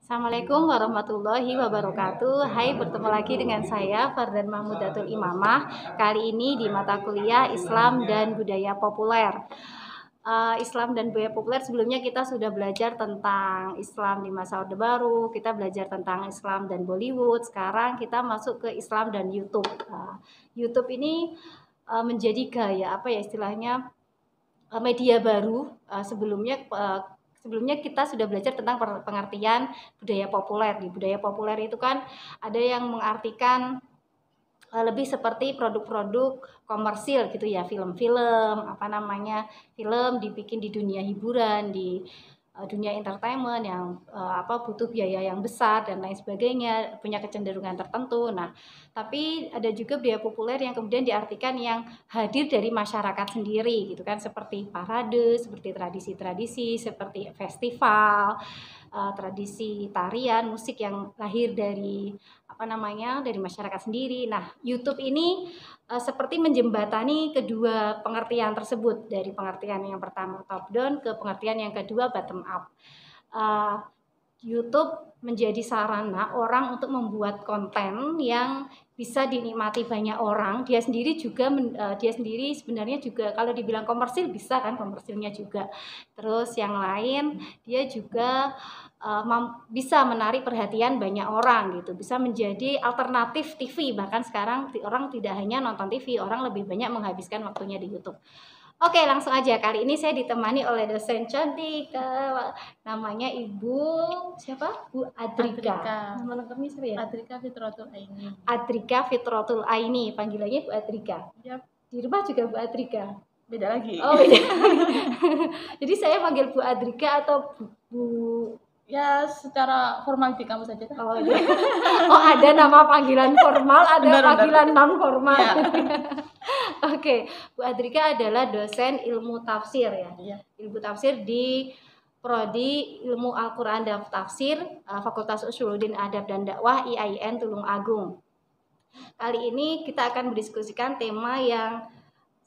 Assalamualaikum warahmatullahi wabarakatuh. Hai, bertemu lagi dengan saya Fardan Mahmudatul Imamah. Kali ini di mata kuliah Islam dan Budaya Populer. Islam dan budaya populer, sebelumnya kita sudah belajar tentang Islam di masa Orde Baru, kita belajar tentang Islam dan Bollywood. Sekarang kita masuk ke Islam dan YouTube. YouTube ini menjadi gaya apa ya istilahnya, media baru. Sebelumnya kita sudah belajar tentang pengertian budaya populer. Di budaya populer itu kan ada yang mengartikan lebih seperti produk-produk komersil gitu ya, film-film, film dibikin di dunia hiburan, di dunia entertainment yang butuh biaya yang besar dan lain sebagainya, punya kecenderungan tertentu. Nah, tapi ada juga budaya populer yang kemudian diartikan yang hadir dari masyarakat sendiri gitu kan, seperti parade, seperti tradisi-tradisi, seperti festival, tradisi tarian, musik yang lahir dari dari masyarakat sendiri. Nah, YouTube ini seperti menjembatani kedua pengertian tersebut, dari pengertian yang pertama top down ke pengertian yang kedua bottom up. YouTube menjadi sarana orang untuk membuat konten yang bisa dinikmati banyak orang. Dia sendiri sebenarnya juga kalau dibilang komersil bisa kan, komersilnya juga. Terus yang lain dia juga bisa menarik perhatian banyak orang gitu, bisa menjadi alternatif TV. Bahkan sekarang orang tidak hanya nonton TV, orang lebih banyak menghabiskan waktunya di YouTube. Oke, langsung aja. Kali ini saya ditemani oleh dosen cantik, namanya Ibu siapa? Bu Adrika. Nama lengkapnya siapa ya? Adrika Fitratul Aini. Adrika Fitratul Aini, panggilannya Bu Adrika. Yap. Di rumah juga Bu Adrika. Beda lagi. Oh, beda. Jadi saya panggil Bu Adrika atau Bu Ya, secara formal di kamu saja. Oh, iya. Oh, ada nama panggilan formal, ada panggilan non formal. Ya. Oke, Bu Adrika adalah dosen ilmu tafsir ya. Iya. Ilmu tafsir di Prodi Ilmu Al-Quran dan Tafsir, Fakultas Usuluddin Adab dan Dakwah IAIN Tulung Agung. Kali ini kita akan mendiskusikan tema yang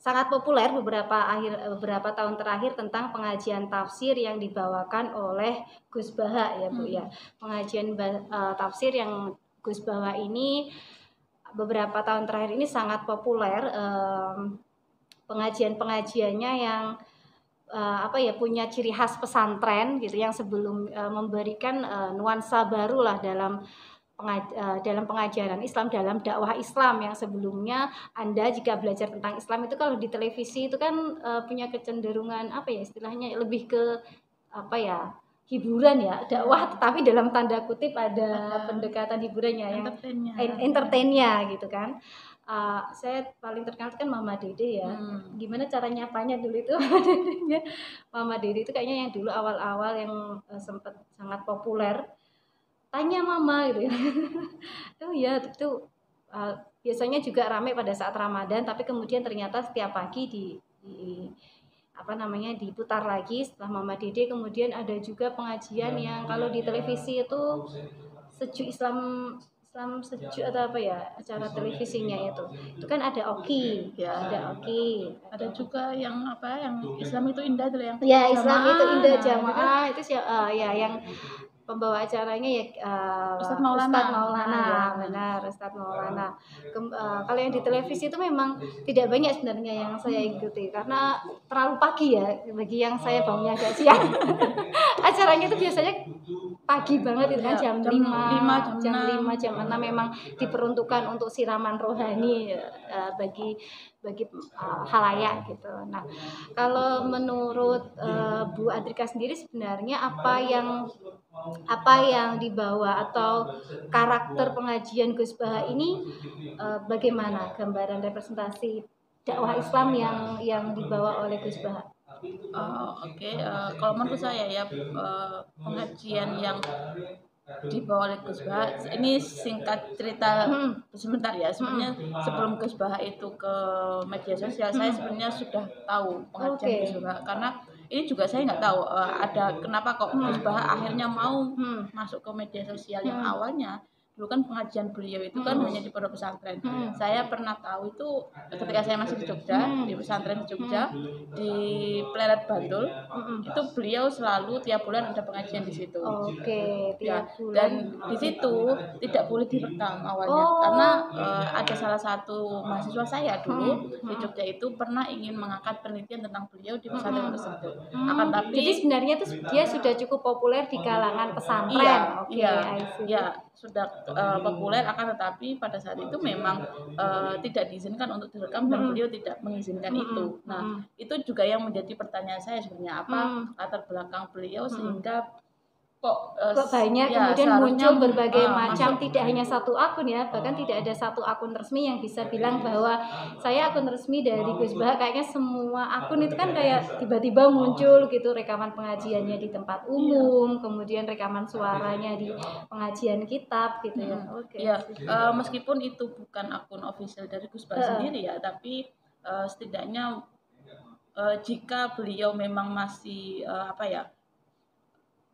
sangat populer beberapa tahun terakhir tentang pengajian tafsir yang dibawakan oleh Gus Baha ya Bu ya. Pengajian tafsir yang Gus Baha ini beberapa tahun terakhir ini sangat populer. Pengajiannya yang punya ciri khas pesantren gitu, yang sebelum memberikan nuansa baru lah dalam pengajaran Islam, dalam dakwah Islam. Yang sebelumnya Anda jika belajar tentang Islam itu kalau di televisi itu kan punya kecenderungan istilahnya lebih ke hiburan ya, dakwah, tetapi dalam tanda kutip ada pendekatan hiburannya, yang entertainnya gitu kan. Saya paling terkenal kan Mama Dede ya. Gimana cara nyapanya dulu itu Mama Dede itu kayaknya yang dulu awal-awal yang sempat sangat populer. Tanya Mama gitu ya. Oh ya, itu biasanya juga ramai pada saat Ramadan, tapi kemudian ternyata setiap pagi diputar lagi setelah Mama Dede. Kemudian ada juga pengajian yang kalau di televisi itu Sejuk Islam Sejuk atau acara televisinya itu kan ada Oki ya, ada juga yang Islam itu indah dulu yang Islam itu indah jamaah itu yang pembawa acaranya ya Ustadz Maulana. Ya, benar, Ustadz Maulana. Kalau yang di televisi itu memang tidak banyak sebenarnya yang saya ikuti karena terlalu pagi ya bagi yang saya bangunnya agak siang. Acaranya itu biasanya pagi banget itu kan, jam 5, jam 6 memang diperuntukkan untuk siraman rohani bagi halayak gitu. Nah, kalau menurut Bu Adrika sendiri sebenarnya apa yang dibawa atau karakter pengajian Gus Baha ini bagaimana gambaran representasi dakwah Islam yang dibawa oleh Gus Baha? Kalau menurut saya ya, pengajian yang dibawa oleh Gus Baha ini singkat cerita sebentar ya. Sebenarnya sebelum Gus Baha itu ke media sosial, saya sebenarnya sudah tahu pengajian Gus Baha, karena ini juga saya nggak tahu ada kenapa kok Gus Baha akhirnya mau masuk ke media sosial. Yang awalnya dulu kan pengajian beliau itu kan hanya di pondok pesantren. Saya pernah tahu itu ketika saya masih di Jogja, di pesantren di Jogja, di Pleret Bantul, itu beliau selalu tiap bulan ada pengajian di situ. Oke, Ya, tiap bulan. dan di situ tidak boleh direkam awalnya karena ada salah satu mahasiswa saya dulu di Jogja itu pernah ingin mengangkat penelitian tentang beliau di pesantren tersebut. Akan tapi Jadi sebenarnya tuh dia sudah cukup populer di kalangan pesantren. iya, Oke, iya, I see. ya sudah populer, akan tetapi pada saat itu memang tidak diizinkan untuk direkam dan beliau tidak mengizinkan itu. Nah, itu juga yang menjadi pertanyaan saya sebenarnya, apa latar belakang beliau sehingga kok banyak ya, kemudian seharusnya muncul berbagai macam, masuk. tidak hanya satu akun ya, bahkan tidak ada satu akun resmi yang bisa bilang bahwa saya akun resmi dari Gus Bah. Kayaknya semua akun itu kan kayak tiba-tiba muncul gitu rekaman pengajiannya di tempat umum, kemudian rekaman suaranya di pengajian kitab gitu ya. Oke. Ya, meskipun itu bukan akun official dari Gus Bah sendiri ya, tapi setidaknya jika beliau memang masih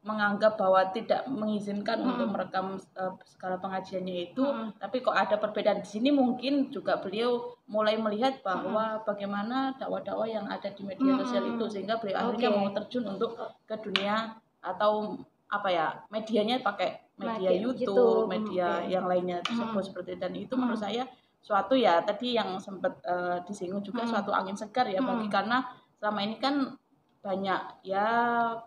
menganggap bahwa tidak mengizinkan untuk merekam segala pengajiannya itu, tapi kok ada perbedaan di sini, mungkin juga beliau mulai melihat bahwa bagaimana dakwah-dakwah yang ada di media sosial itu, sehingga beliau akhirnya mau terjun untuk ke dunia atau medianya pakai media YouTube, media yang lainnya tersebut seperti itu. Dan itu menurut saya suatu ya tadi yang sempat disinggung juga suatu angin segar ya bagi, karena selama ini kan banyak ya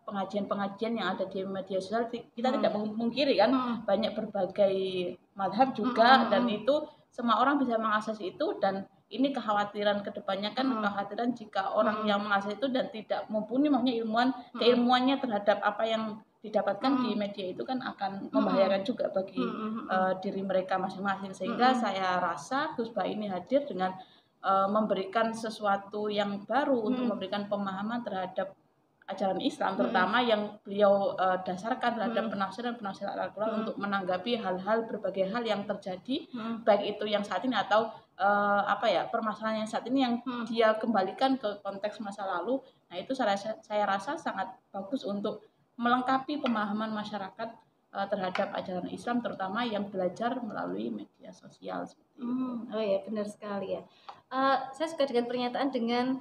pengajian-pengajian yang ada di media sosial, kita tidak memungkiri kan banyak berbagai madhab juga, dan itu semua orang bisa mengakses itu, dan ini kekhawatiran kedepannya kan kekhawatiran jika orang yang mengakses itu dan tidak mumpuni, maksudnya keilmuannya terhadap apa yang didapatkan di media itu kan akan membahayakan juga bagi diri mereka masing-masing, sehingga saya rasa Gus Bah ini hadir dengan memberikan sesuatu yang baru untuk memberikan pemahaman terhadap ajaran Islam, terutama yang beliau dasarkan terhadap penafsiran Al-Quran untuk menanggapi hal-hal, berbagai hal yang terjadi, baik itu yang saat ini atau permasalahan yang saat ini yang dia kembalikan ke konteks masa lalu. Nah, itu saya rasa sangat bagus untuk melengkapi pemahaman masyarakat terhadap ajaran Islam, terutama yang belajar melalui media sosial seperti itu. Oh ya, benar sekali ya. Saya suka dengan pernyataan dengan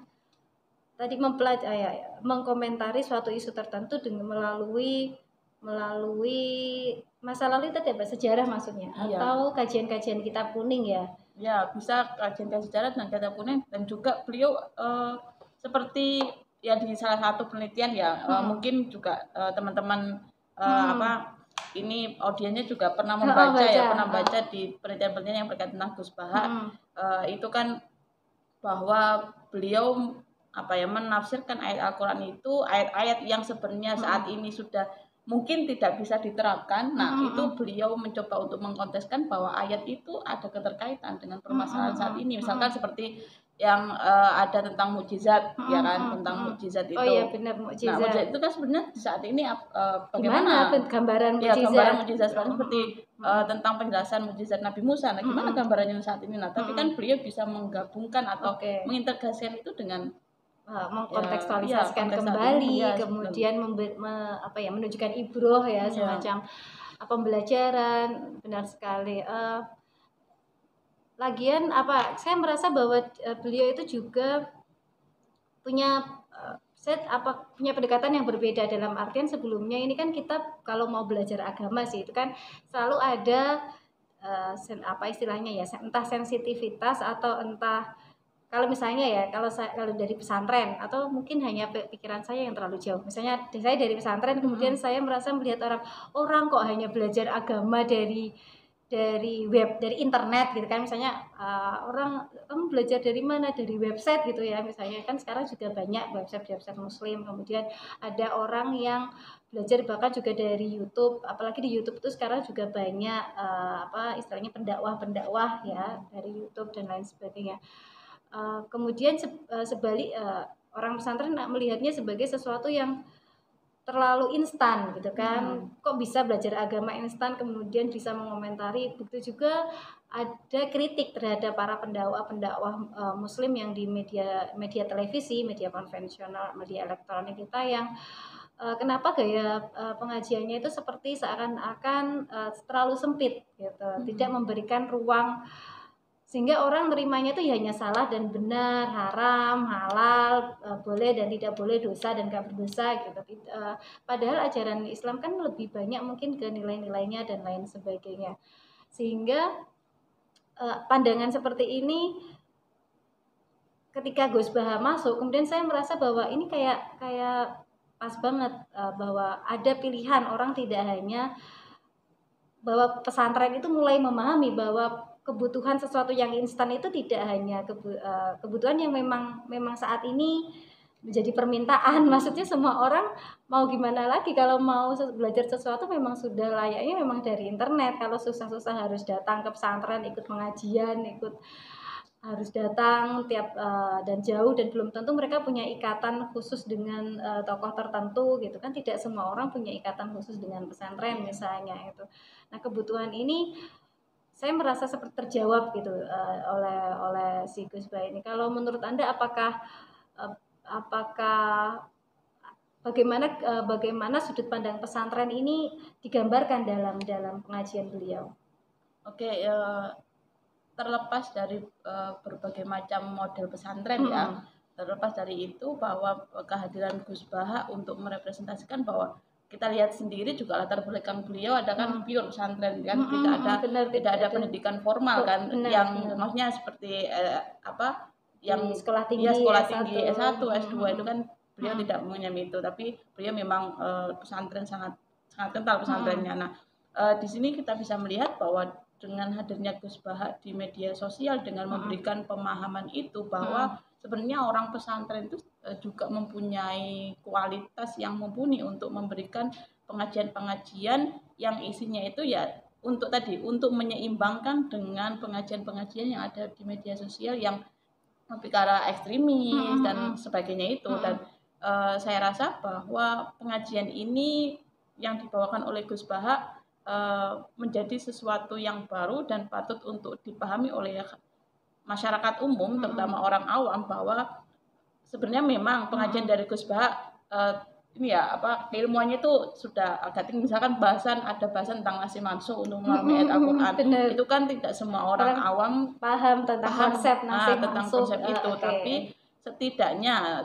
tadi mengkomentari suatu isu tertentu dengan melalui masa lalu itu ada sejarah maksudnya, atau kajian-kajian kitab kuning ya. Ya, bisa kajian-kajian sejarah dan kitab kuning, dan juga beliau seperti ya di salah satu penelitian ya, mungkin juga teman-teman ini audiensnya juga pernah membaca di penelitian-penelitian yang berkaitan tentang Gus Bah. Itu kan bahwa beliau menafsirkan ayat Al-Quran itu, ayat-ayat yang sebenarnya saat ini sudah mungkin tidak bisa diterapkan. Nah, itu beliau mencoba untuk mengkonteskan bahwa ayat itu ada keterkaitan dengan permasalahan saat ini. Misalkan seperti yang ada tentang mukjizat, ya kan, tentang mukjizat itu. Oh iya, benar, mukjizat. Nah, mukjizat itu kan sebenarnya saat ini bagaimana gambaran mukjizat? Ya, gambaran mukjizat seperti tentang penjelasan mukjizat Nabi Musa. Nah, gimana gambarannya saat ini? Nah, tapi kan beliau bisa menggabungkan atau mengintegrasikan itu dengan mengkontekstualisasikan kembali, kemudian menunjukkan ibroh ya, semacam pembelajaran. Benar sekali. Lagian saya merasa bahwa beliau itu juga punya punya pendekatan yang berbeda, dalam artian sebelumnya ini kan kita kalau mau belajar agama sih itu kan selalu ada istilahnya ya, entah sensitivitas atau entah, kalau misalnya ya kalau dari pesantren, atau mungkin hanya pikiran saya yang terlalu jauh. Misalnya saya dari pesantren, kemudian saya merasa melihat orang kok hanya belajar agama dari web, dari internet gitu kan, misalnya orang kamu belajar dari mana, dari website gitu ya, misalnya kan sekarang juga banyak website muslim. Kemudian ada orang yang belajar bahkan juga dari YouTube, apalagi di YouTube itu sekarang juga banyak istilahnya pendakwah ya dari YouTube dan lain sebagainya. Kemudian sebalik orang pesantren melihatnya sebagai sesuatu yang terlalu instan gitu kan. Kok bisa belajar agama instan kemudian bisa mengomentari. Begitu juga ada kritik terhadap para pendakwah muslim yang di media televisi, media konvensional, media elektronik kita yang kenapa gaya pengajiannya itu seperti seakan-akan terlalu sempit gitu, tidak memberikan ruang sehingga orang nerimanya itu ya hanya salah dan benar, haram, halal, boleh dan tidak boleh, dosa dan gak berdosa gitu. Padahal ajaran Islam kan lebih banyak mungkin ke nilai-nilainya dan lain sebagainya. Sehingga pandangan seperti ini ketika Gus Baha masuk, kemudian saya merasa bahwa ini kayak pas banget bahwa ada pilihan orang, tidak hanya bahwa pesantren itu mulai memahami bahwa kebutuhan sesuatu yang instan itu tidak hanya kebutuhan yang memang saat ini menjadi permintaan. Maksudnya semua orang mau gimana lagi, kalau mau belajar sesuatu memang sudah layaknya memang dari internet. Kalau susah-susah harus datang ke pesantren, ikut pengajian, harus datang tiap dan jauh, dan belum tentu mereka punya ikatan khusus dengan tokoh tertentu gitu kan. Tidak semua orang punya ikatan khusus dengan pesantren misalnya itu. Nah, kebutuhan ini saya merasa seperti terjawab gitu oleh si Gus Bah ini. Kalau menurut Anda apakah bagaimana sudut pandang pesantren ini digambarkan dalam pengajian beliau? Oke, terlepas dari berbagai macam model pesantren ya, terlepas dari itu bahwa kehadiran Gus Baha untuk merepresentasikan bahwa kita lihat sendiri juga latar belakang beliau ada kan pure pesantren kan, tidak ada pendidikan formal kan, maksudnya seperti yang sekolah tinggi, S1, S2 itu kan beliau tidak mengenyam itu, tapi beliau memang pesantren sangat kental pesantrennya. Nah, di sini kita bisa melihat bahwa dengan hadirnya Gus Baha di media sosial dengan memberikan pemahaman itu bahwa sebenarnya orang pesantren itu juga mempunyai kualitas yang mumpuni untuk memberikan pengajian-pengajian yang isinya itu ya untuk menyeimbangkan dengan pengajian-pengajian yang ada di media sosial yang bicara ekstremis dan sebagainya itu. Dan saya rasa bahwa pengajian ini yang dibawakan oleh Gus Baha menjadi sesuatu yang baru dan patut untuk dipahami oleh masyarakat umum, terutama orang awam, bahwa sebenarnya memang pengajian dari Gus Baha ini ya keilmuannya itu sudah agak tinggi. Misalkan ada bahasan tentang nasi mansuh untuk memahami ayat Al-Quran, itu kan tidak semua orang awam paham konsep nasi tentang mansuh, konsep itu, tapi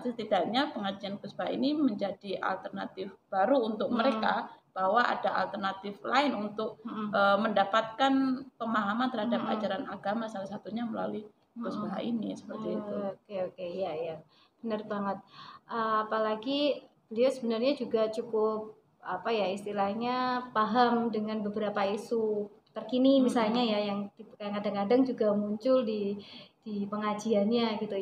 setidaknya pengajian Gus Baha ini menjadi alternatif baru untuk mereka, bahwa ada alternatif lain untuk mendapatkan pemahaman terhadap ajaran agama, salah satunya melalui Gus Baha ini, seperti itu. Oke, ya, benar banget. Apalagi beliau sebenarnya juga cukup istilahnya paham dengan beberapa isu terkini misalnya ya, yang kadang-kadang juga muncul di pengajiannya gitu.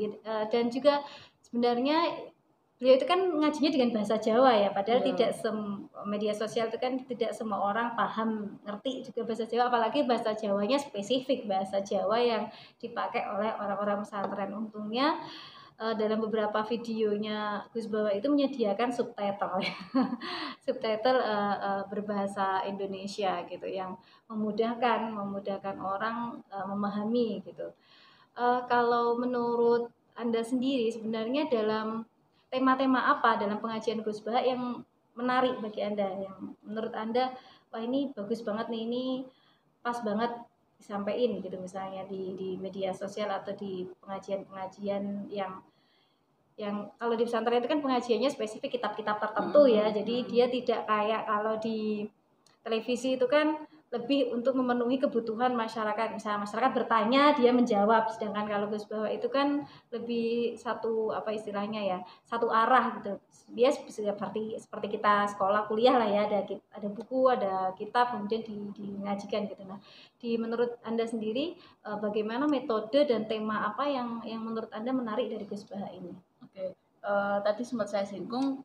Dan juga sebenarnya beliau itu kan ngajinya dengan bahasa Jawa ya, padahal tidak media sosial itu kan tidak semua orang paham ngerti juga bahasa Jawa, apalagi bahasa Jawanya spesifik, bahasa Jawa yang dipakai oleh orang-orang pesantren. Untungnya dalam beberapa videonya Gus Baha itu menyediakan subtitle subtitle berbahasa Indonesia gitu, yang memudahkan orang memahami gitu. Kalau menurut Anda sendiri sebenarnya dalam tema-tema apa dalam pengajian Gus Baha yang menarik bagi Anda, yang menurut Anda wah ini bagus banget nih, ini pas banget disampaikan gitu, misalnya di media sosial atau di pengajian-pengajian yang kalau di pesantren itu kan pengajiannya spesifik kitab-kitab tertentu ya, jadi dia tidak kayak kalau di televisi itu kan lebih untuk memenuhi kebutuhan masyarakat. Misalnya masyarakat bertanya, dia menjawab. Sedangkan kalau Gus Baha itu kan lebih satu istilahnya ya, satu arah gitu. Dia seperti kita sekolah kuliah lah ya, ada buku, ada kitab, kemudian dingajikan gitu. Nah, menurut Anda sendiri bagaimana metode dan tema apa yang menurut Anda menarik dari Gus Baha ini? Oke, tadi sempat saya singgung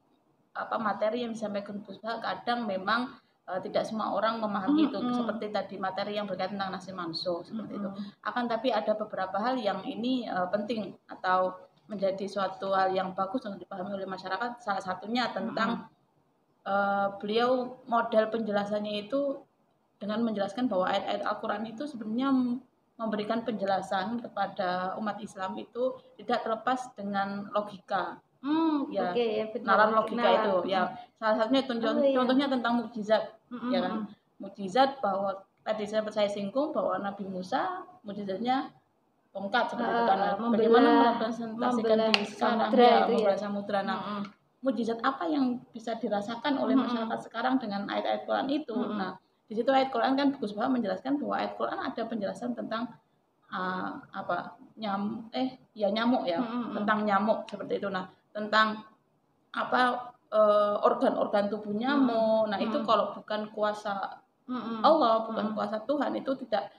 materi yang disampaikan Gus Baha kadang memang tidak semua orang memahami itu, seperti tadi materi yang berkaitan tentang nasi mansuh seperti itu. Akan tapi ada beberapa hal yang ini penting atau menjadi suatu hal yang bagus untuk dipahami oleh masyarakat. Salah satunya tentang beliau model penjelasannya itu dengan menjelaskan bahwa ayat-ayat Al-Quran itu sebenarnya memberikan penjelasan kepada umat Islam itu tidak terlepas dengan logika. Ya, Oke, ya benar. nalar logika Nalar. itu ya. Salah satunya itu iya. contohnya tentang mukjizat, ya kan. Mukjizat bahwa tadi saya singgung bahwa Nabi Musa mukjizatnya tongkat seperti itu karena bagaimana merepresentasikan di sekarang ya, membelah samudra. Nah, mukjizat apa yang bisa dirasakan oleh masyarakat sekarang dengan ayat-ayat Quran itu? Nah, di situ ayat Quran kan Gus Bahwa menjelaskan bahwa ayat Quran ada penjelasan tentang nyamuk ya, tentang nyamuk seperti itu. Nah, tentang organ-organ tubuh nyamuk. Nah, itu kalau bukan kuasa Allah, bukan kuasa Tuhan, itu tidak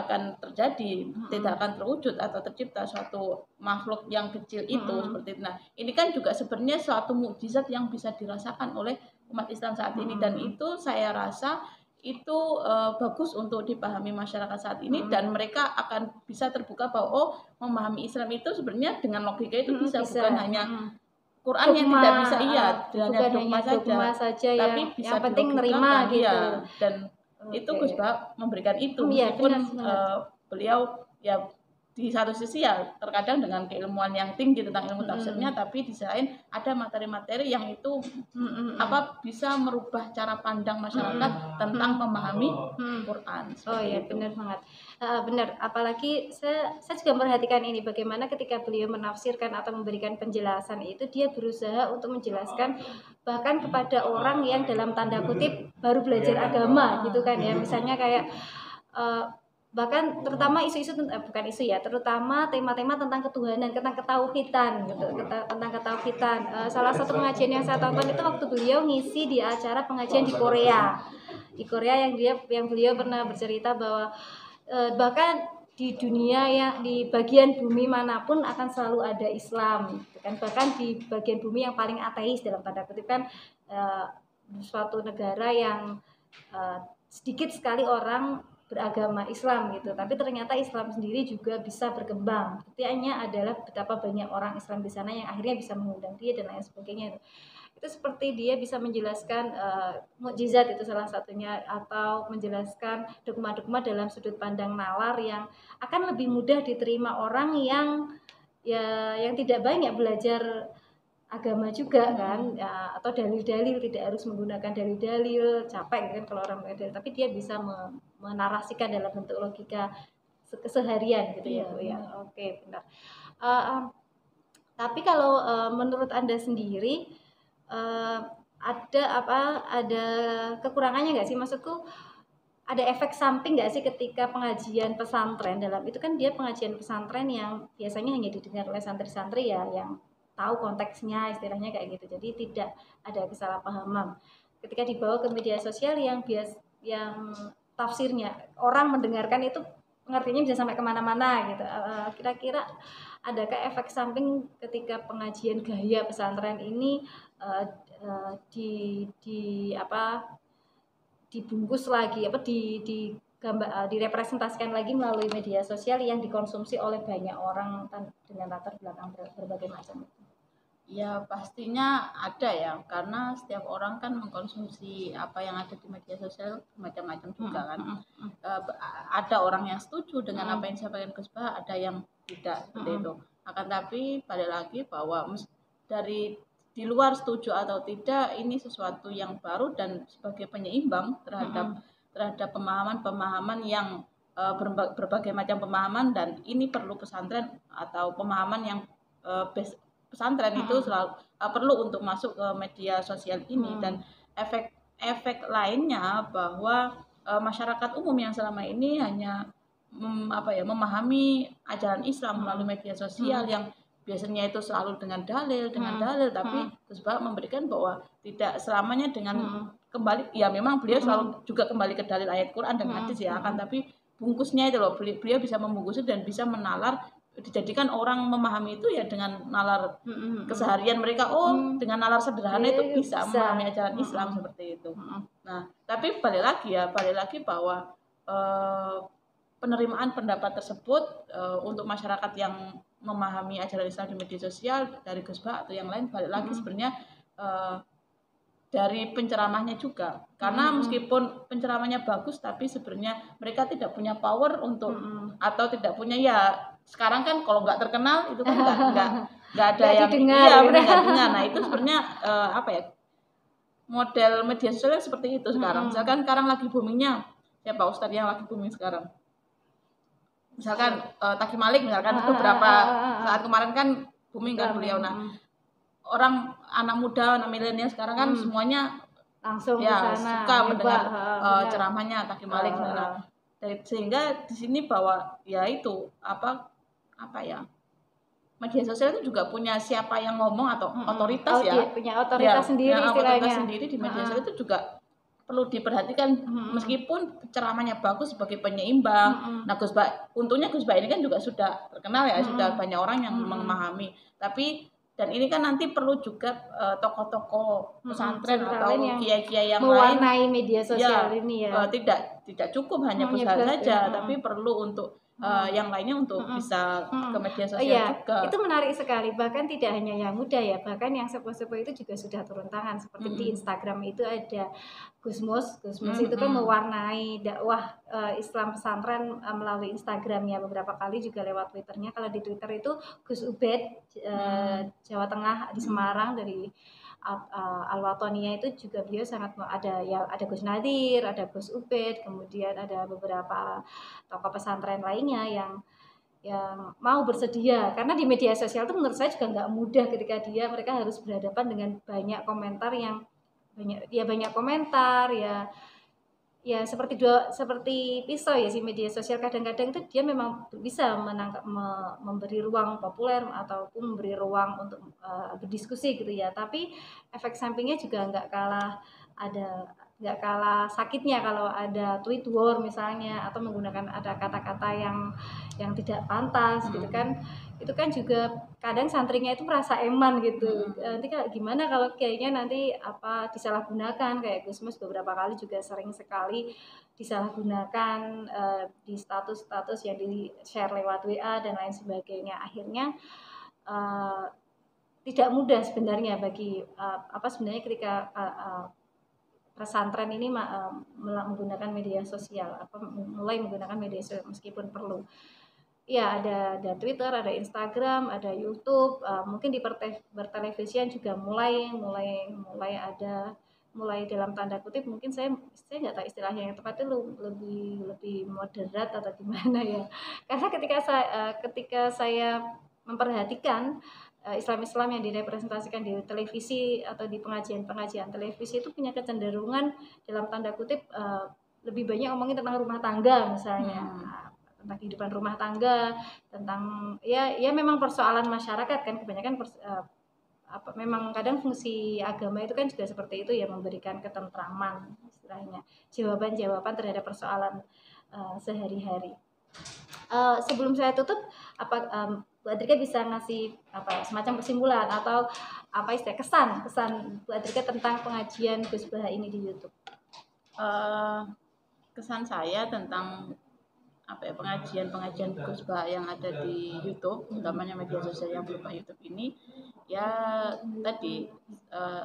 akan terjadi, tidak akan terwujud atau tercipta suatu makhluk yang kecil itu seperti itu. Nah, ini kan juga sebenarnya suatu mukjizat yang bisa dirasakan oleh umat Islam saat ini, dan itu saya rasa itu bagus untuk dipahami masyarakat saat ini, dan mereka akan bisa terbuka bahwa memahami Islam itu sebenarnya dengan logika itu bisa. Bukan hanya Quran yang tidak bisa, hanya dogma saja, tapi bisa yang penting nerima gitu. Dan itu Gus Bah memberikan itu, meskipun beliau ya di satu sisi ya terkadang dengan keilmuan yang tinggi tentang ilmu tafsirnya, tapi di sisi lain ada materi-materi yang itu bisa merubah cara pandang masyarakat tentang memahami Quran. Iya, benar banget. Benar, apalagi saya juga memperhatikan ini, bagaimana ketika beliau menafsirkan atau memberikan penjelasan itu, dia berusaha untuk menjelaskan bahkan kepada orang yang dalam tanda kutip baru belajar agama gitu kan ya, misalnya kayak bahkan terutama terutama tema-tema tentang ketuhanan, tentang ketauhidan gitu, tentang ketauhidan. Salah satu pengajian yang saya tonton itu waktu beliau ngisi di acara pengajian di Korea yang beliau pernah bercerita bahwa bahkan di dunia di bagian bumi manapun akan selalu ada Islam gitu kan. Bahkan di bagian bumi yang paling ateis dalam tanda kutip kan, suatu negara yang sedikit sekali orang beragama Islam gitu, tapi ternyata Islam sendiri juga bisa berkembang. Buktinya adalah betapa banyak orang Islam di sana yang akhirnya bisa mengundang dia dan lain sebagainya. Itu seperti dia bisa menjelaskan mukjizat itu salah satunya, atau menjelaskan dogma-dogma dalam sudut pandang nalar yang akan lebih mudah diterima orang yang tidak banyak belajar agama juga kan, atau dalil-dalil, tidak harus menggunakan dalil-dalil capek kan kalau orang belajar, tapi dia bisa menarasikan dalam bentuk logika keseharian gitu ya Bu ya. Oke, benar. Tapi kalau menurut Anda sendiri ada kekurangannya nggak sih, maksudku ada efek samping nggak sih ketika pengajian pesantren, dalam itu kan dia pengajian pesantren yang biasanya hanya didengar oleh santri-santri ya yang tahu konteksnya, istilahnya kayak gitu, jadi tidak ada kesalahpahaman. Ketika dibawa ke media sosial yang tafsirnya orang mendengarkan itu pengertiannya bisa sampai kemana-mana gitu. Kira-kira adakah efek samping ketika pengajian gaya pesantren ini dibungkus lagi direpresentasikan lagi melalui media sosial yang dikonsumsi oleh banyak orang dengan latar belakang berbagai macam? Ya pastinya ada ya, karena setiap orang kan mengkonsumsi apa yang ada di media sosial macam-macam juga kan. Ada orang yang setuju dengan apa yang disampaikan Gus Bah, ada yang tidak seperti itu. Akan tapi balik lagi bahwa dari di luar setuju atau tidak, ini sesuatu yang baru dan sebagai penyeimbang terhadap pemahaman-pemahaman yang berbagai macam pemahaman, dan ini perlu pesantren atau pemahaman yang pesantren itu selalu perlu untuk masuk ke media sosial ini. Dan efek lainnya bahwa masyarakat umum yang selama ini hanya memahami ajaran Islam melalui media sosial yang biasanya itu selalu dengan dalil, tapi Gus Bah memberikan bahwa tidak selamanya dengan kembali, ya memang beliau selalu juga kembali ke dalil ayat Quran dan hadis ya, akan tapi bungkusnya itu loh, beliau bisa membungkusnya dan bisa menalar, dijadikan orang memahami itu ya dengan nalar keseharian mereka. Dengan nalar sederhana itu bisa memahami ajaran Islam seperti itu. Nah, tapi balik lagi bahwa penerimaan pendapat tersebut untuk masyarakat yang memahami ajaran Islam di media sosial dari Gus Bah atau yang lain, balik lagi sebenarnya dari penceramahnya juga, karena meskipun penceramahnya bagus tapi sebenarnya mereka tidak punya power untuk atau tidak punya, ya sekarang kan kalau nggak terkenal itu kan nggak ada Nggak yang didengar, iya gitu. benar nggak dengar. Nah itu sebenarnya apa ya, model media sosial seperti itu sekarang. Misalkan sekarang lagi boomingnya siapa ustadz yang lagi booming sekarang? Misalkan Taki Malik misalkan beberapa saat kemarin kan booming kan beliau. Nah orang anak muda, anak milenial sekarang kan semuanya langsung ya ke sana, suka mendengar benar. ceramahnya Taki Malik. Nah, sehingga di sini bahwa ya itu apa ya, media sosial itu juga punya siapa yang ngomong atau otoritas ya, punya otoritas ya, sendiri istilahnya. otoritas sendiri di media sosial itu juga perlu diperhatikan. Meskipun ceramahnya bagus sebagai penyeimbang. Nah untungnya Gus Bah ini kan juga sudah terkenal ya, sudah banyak orang yang memahami. Tapi dan ini kan nanti perlu juga tokoh-tokoh pesantren atau kiai-kiai yang mewarnai lain media sosial ini ya. Tidak cukup hanya Gus saja, tapi perlu untuk yang lainnya untuk bisa ke media sosial juga. Itu menarik sekali. Bahkan tidak hanya yang muda ya, bahkan yang sepuh-sepuh itu juga sudah turun tangan. Seperti di Instagram itu ada Gus Mus itu kan mewarnai dakwah Islam pesantren melalui Instagramnya, beberapa kali juga lewat Twitternya. Kalau di Twitter itu Gus Ubed Jawa Tengah di Semarang dari Al-Watonia itu juga beliau sangat ada Gus Nadir, ada Gus Ubed, kemudian ada beberapa tokoh pesantren lainnya yang mau bersedia, karena di media sosial itu menurut saya juga nggak mudah ketika mereka harus berhadapan dengan banyak komentar yang banyak komentar ya seperti pisau ya, si media sosial kadang-kadang itu dia memang bisa memberi ruang populer ataupun memberi ruang untuk berdiskusi gitu ya, tapi efek sampingnya juga nggak kalah sakitnya kalau ada tweet war misalnya, atau menggunakan ada kata-kata yang tidak pantas gitu kan. Itu kan juga kadang santrinya itu merasa eman gitu. Nanti gimana kalau kayaknya nanti disalahgunakan, kayak Gusmus beberapa kali juga sering sekali disalahgunakan di status-status yang di-share lewat WA dan lain sebagainya. Akhirnya tidak mudah sebenarnya bagi sebenarnya ketika pesantren ini menggunakan media sosial, mulai menggunakan media sosial meskipun perlu. Ya ada Twitter, ada Instagram, ada YouTube, mungkin di pertelevisian juga mulai dalam tanda kutip, mungkin saya nggak tahu istilahnya yang tepat itu lebih moderat atau gimana ya. Karena ketika saya memperhatikan Islam yang direpresentasikan di televisi atau di pengajian televisi itu punya kecenderungan dalam tanda kutip lebih banyak ngomongin tentang rumah tangga misalnya. Tentang kehidupan rumah tangga, tentang ya memang persoalan masyarakat kan kebanyakan memang kadang fungsi agama itu kan juga seperti itu ya, memberikan ketentraman istilahnya, jawaban terhadap persoalan sehari-hari. Sebelum saya tutup, Bu Adrika bisa ngasih semacam kesimpulan atau kesan Bu Adrika tentang pengajian Gus Bah ini di YouTube? Kesan saya tentang pengajian Gus Bah yang ada di YouTube, utamanya media sosial yang berupa YouTube ini, ya tadi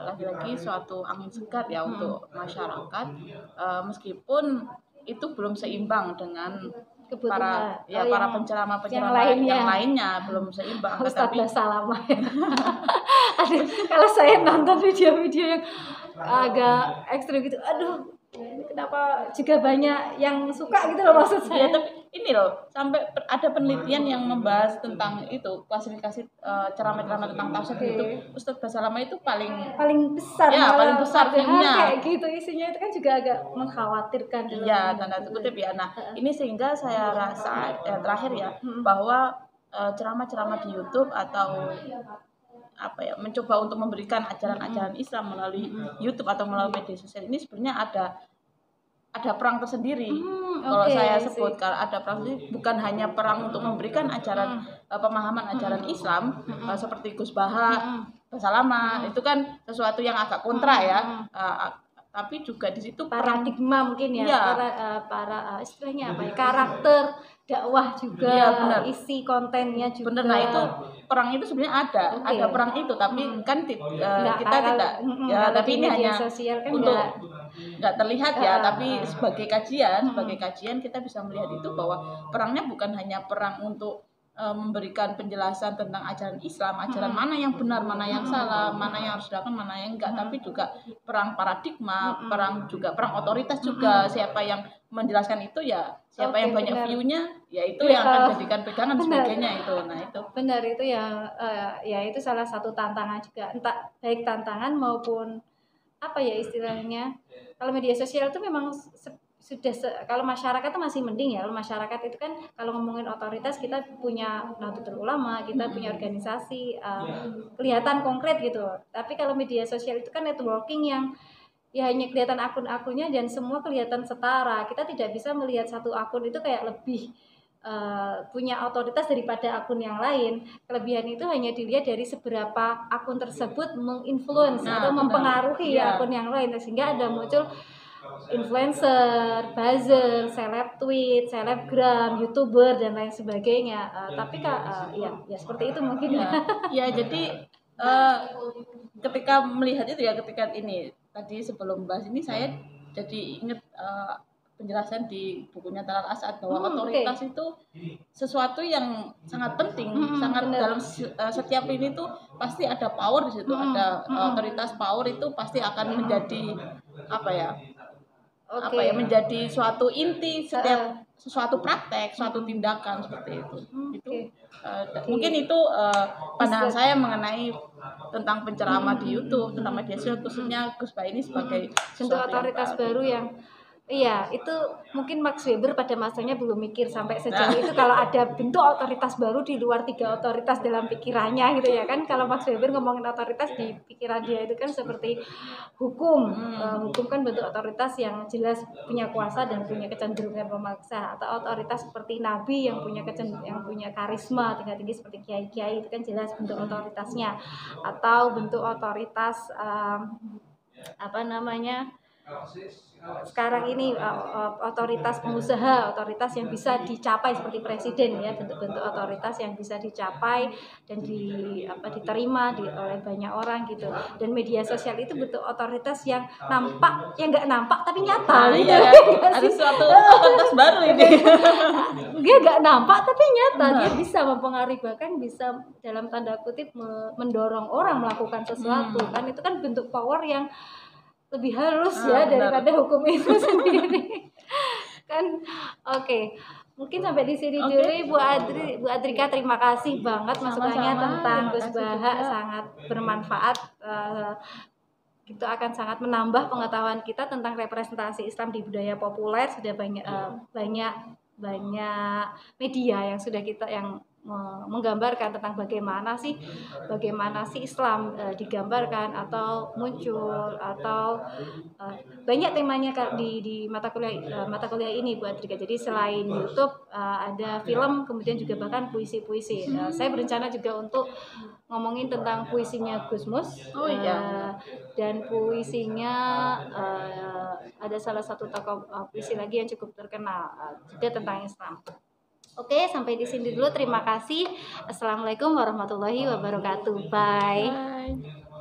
lagi-lagi suatu angin segar ya untuk masyarakat, meskipun itu belum seimbang dengan para penceramah yang lainnya belum seimbang. Ustadz Basalamah. Aduh, kalau saya nonton video-video yang agak ekstrim gitu, aduh, kenapa juga banyak yang suka gitu loh maksud saya. Ya, tapi ini loh, sampai ada penelitian yang membahas tentang itu, klasifikasi ceramah-ceramah tentang tafsir itu, Ustadz Basalamah itu paling besar. Ya, paling besar filmnya. Kayak gitu isinya, itu kan juga agak mengkhawatirkan. Iya, tanda kutip ya. Nah, ini sehingga saya rasa terakhir ya bahwa ceramah-ceramah di YouTube atau mencoba untuk memberikan ajaran-ajaran Islam melalui YouTube atau melalui media sosial ini sebenarnya ada perang tersendiri. Kalau saya sebut, kalau ada perang tersendiri, bukan hanya perang untuk memberikan ajaran pemahaman ajaran Islam seperti Gus Basalamah, itu kan sesuatu yang agak kontra ya. Tapi juga di situ paradigma mungkin ya, para istilahnya karakter dakwah juga, isi kontennya juga. Bener, nah itu perang itu sebenarnya ada perang itu, tapi kan kita tidak ya, tapi ini hanya kan untuk nggak terlihat ya, tapi sebagai kajian kita bisa melihat itu bahwa perangnya bukan hanya perang untuk memberikan penjelasan tentang ajaran Islam, ajaran mana yang benar, mana yang salah, mana yang harus dilakukan, mana yang enggak, tapi juga perang paradigma, perang otoritas juga. Siapa yang menjelaskan itu ya, siapa yang banyak view-nya, ya itu yang akan jadikan pegangan sebagainya itu. Nah, itu. Benar, itu ya itu salah satu tantangan juga, entah baik tantangan maupun apa ya istilahnya. Kalau media sosial itu memang kalau masyarakat itu masih mending ya. Kalau masyarakat itu kan kalau ngomongin otoritas, kita punya Nahdlatul Ulama, kita punya organisasi, kelihatan konkret gitu. Tapi kalau media sosial itu kan networking yang ya hanya kelihatan akun-akunnya dan semua kelihatan setara. Kita tidak bisa melihat satu akun itu kayak lebih punya otoritas daripada akun yang lain. Kelebihan itu hanya dilihat dari seberapa akun tersebut menginfluence atau mempengaruhi akun yang lain, sehingga ada muncul influencer, buzzer, seleb tweet, selebgram, youtuber dan lain sebagainya. Tapi ya seperti itu mungkin ya. Ya jadi ketika melihat itu ya, ketika ini tadi sebelum bahas ini saya jadi ingat penjelasan di bukunya Talal Asad bahwa otoritas itu sesuatu yang sangat penting, sangat dalam setiap ini tuh pasti ada power di situ, ada otoritas, power itu pasti akan menjadi apa ya menjadi suatu inti setiap sesuatu praktek, suatu tindakan seperti itu. Mungkin itu pandangan saya mengenai tentang penceramah di YouTube tentang media sosial, khususnya Gus Bah ini sebagai bentuk otoritas baru yang itu mungkin Max Weber pada masanya belum mikir sampai sejauh itu kalau ada bentuk otoritas baru di luar 3 otoritas dalam pikirannya gitu ya kan. Kalau Max Weber ngomongin otoritas di pikiran dia itu kan seperti hukum. Hukum kan bentuk otoritas yang jelas punya kuasa dan punya kecenderungan memaksa, atau otoritas seperti nabi yang punya karisma tinggi seperti kiai-kiai, itu kan jelas bentuk otoritasnya. Atau bentuk otoritas sekarang ini otoritas pengusaha, otoritas yang bisa dicapai seperti presiden ya, bentuk-bentuk otoritas yang bisa dicapai dan diterima oleh banyak orang gitu. Dan media sosial itu bentuk otoritas yang nggak nampak tapi nyata gitu. Ada suatu otoritas baru ini. Dia nggak nampak tapi nyata, dia bisa mempengaruhi, bahkan bisa dalam tanda kutip mendorong orang melakukan sesuatu kan. Itu kan bentuk power yang lebih halus daripada hukum itu sendiri kan. Mungkin sampai di sini dulu Bu Adrika, terima kasih banget masukannya tentang Gus Bah, sangat bermanfaat. Itu akan sangat menambah pengetahuan kita tentang representasi Islam di budaya populer. Sudah banyak media yang sudah yang menggambarkan tentang bagaimana sih Islam digambarkan atau muncul, atau banyak temanya di mata kuliah ini Bu Adrika. Jadi selain YouTube ada film, kemudian juga bahkan puisi-puisi. Saya berencana juga untuk ngomongin tentang puisinya Gusmus. Dan puisinya ada salah satu tokoh puisi lagi yang cukup terkenal juga tentang Islam. Sampai di sini dulu. Terima kasih. Assalamualaikum warahmatullahi wabarakatuh. Bye.